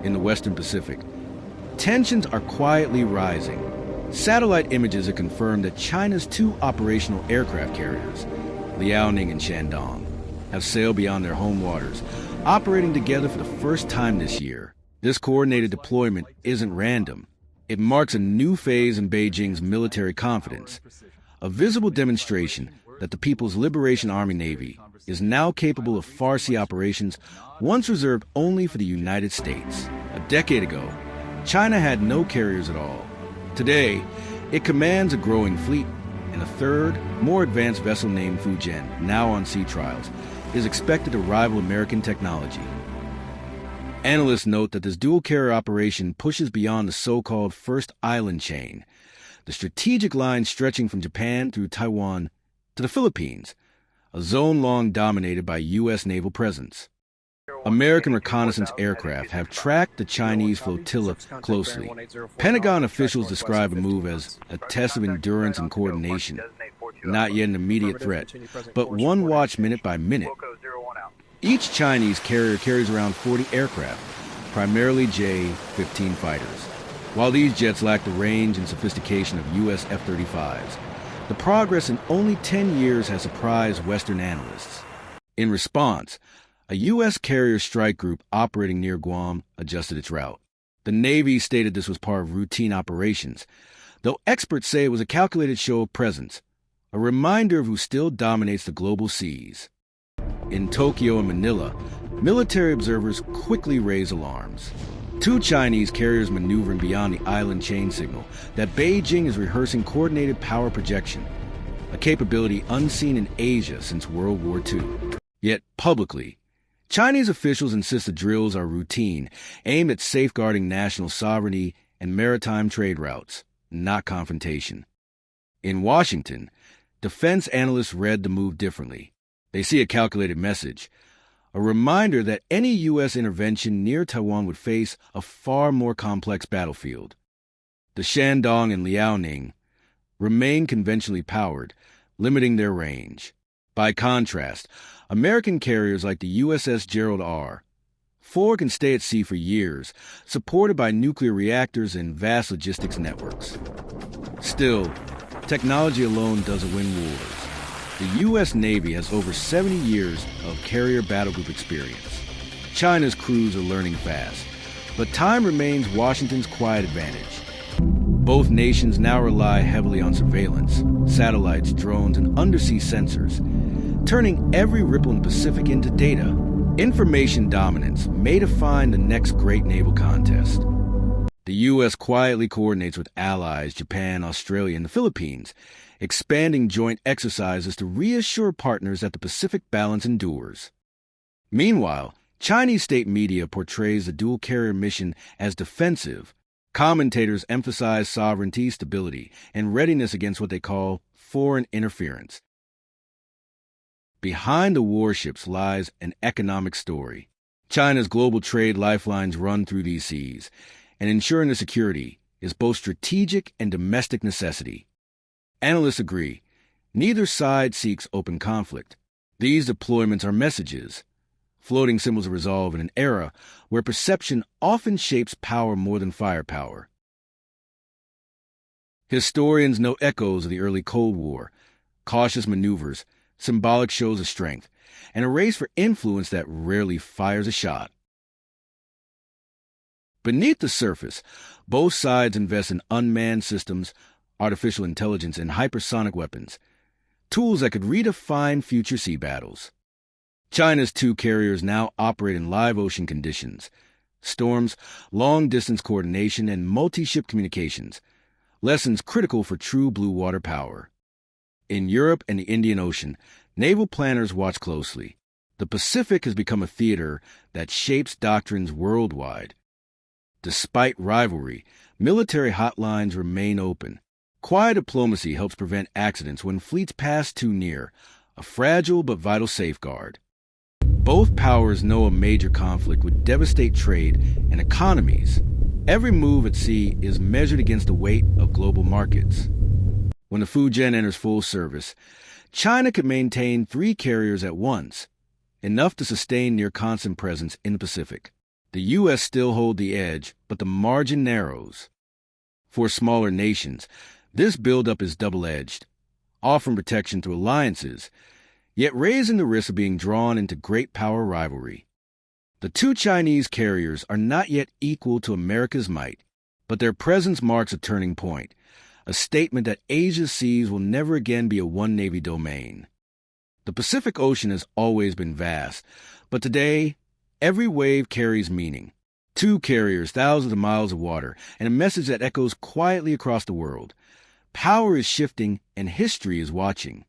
in the Western Pacific, tensions are quietly rising. Satellite images have confirmed that China's two operational aircraft carriers, Liaoning and Shandong, have sailed beyond their home waters, operating together for the first time this year. This coordinated deployment isn't random. It marks a new phase in Beijing's military confidence, a visible demonstration that the People's Liberation Army Navy is now capable of far-sea operations once reserved only for the United States. A decade ago, China had no carriers at all. Today, it commands a growing fleet, and a third, more advanced vessel named Fujian, now on sea trials, is expected to rival American technology. Analysts note that this dual-carrier operation pushes beyond the so-called First Island chain, the strategic line stretching from Japan through Taiwan to the Philippines, a zone long dominated by U.S. naval presence. American reconnaissance aircraft have tracked the Chinese flotilla closely. Pentagon officials describe a move as a test of endurance and coordination, not yet an immediate threat, but one watched minute by minute. Each Chinese carrier carries around 40 aircraft, primarily J-15 fighters. While these jets lack the range and sophistication of U.S. F-35s, the progress in only 10 years has surprised Western analysts. In response, a U.S. carrier strike group operating near Guam adjusted its route. The Navy stated this was part of routine operations, though experts say it was a calculated show of presence, a reminder of who still dominates the global seas. In Tokyo and Manila, military observers quickly raise alarms. Two Chinese carriers maneuvering beyond the island chain signal that Beijing is rehearsing coordinated power projection, a capability unseen in Asia since World War II. Yet publicly, Chinese officials insist the drills are routine, aimed at safeguarding national sovereignty and maritime trade routes, not confrontation. In Washington, defense analysts read the move differently. They see a calculated message, a reminder that any U.S. intervention near Taiwan would face a far more complex battlefield. The Shandong and Liaoning remain conventionally powered, limiting their range. By contrast, American carriers like the USS Gerald R. Ford can stay at sea for years, supported by nuclear reactors and vast logistics networks. Still, technology alone doesn't win wars. The U.S. Navy has over 70 years of carrier battlegroup experience. China's crews are learning fast, but time remains Washington's quiet advantage. Both nations now rely heavily on surveillance, satellites, drones, and undersea sensors, turning every ripple in the Pacific into data. Information dominance may define the next great naval contest. The U.S. quietly coordinates with allies Japan, Australia, and the Philippines, expanding joint exercises to reassure partners that the Pacific balance endures. Meanwhile, Chinese state media portrays the dual-carrier mission as defensive. Commentators emphasize sovereignty, stability, and readiness against what they call foreign interference. Behind the warships lies an economic story. China's global trade lifelines run through these seas, and ensuring their security is both strategic and domestic necessity. Analysts agree, neither side seeks open conflict. These deployments are messages, floating symbols of resolve in an era where perception often shapes power more than firepower. Historians note echoes of the early Cold War, cautious maneuvers, symbolic shows of strength, and a race for influence that rarely fires a shot. Beneath the surface, both sides invest in unmanned systems, artificial intelligence, and hypersonic weapons, tools that could redefine future sea battles. China's two carriers now operate in live ocean conditions, storms, long-distance coordination, and multi-ship communications, lessons critical for true blue water power. In Europe and the Indian Ocean, naval planners watch closely. The Pacific has become a theater that shapes doctrines worldwide. Despite rivalry, military hotlines remain open. Quiet diplomacy helps prevent accidents when fleets pass too near, a fragile but vital safeguard. Both powers know a major conflict would devastate trade and economies. Every move at sea is measured against the weight of global markets. When the Fujian enters full service, China could maintain 3 carriers at once, enough to sustain near constant presence in the Pacific. The U.S. still hold the edge, but the margin narrows. For smaller nations, this buildup is double-edged, offering protection through alliances, yet raising the risk of being drawn into great power rivalry. The two Chinese carriers are not yet equal to America's might, but their presence marks a turning point, a statement that Asia's seas will never again be a one-navy domain. The Pacific Ocean has always been vast, but today, every wave carries meaning. Two carriers, thousands of miles of water, and a message that echoes quietly across the world. Power is shifting, and history is watching.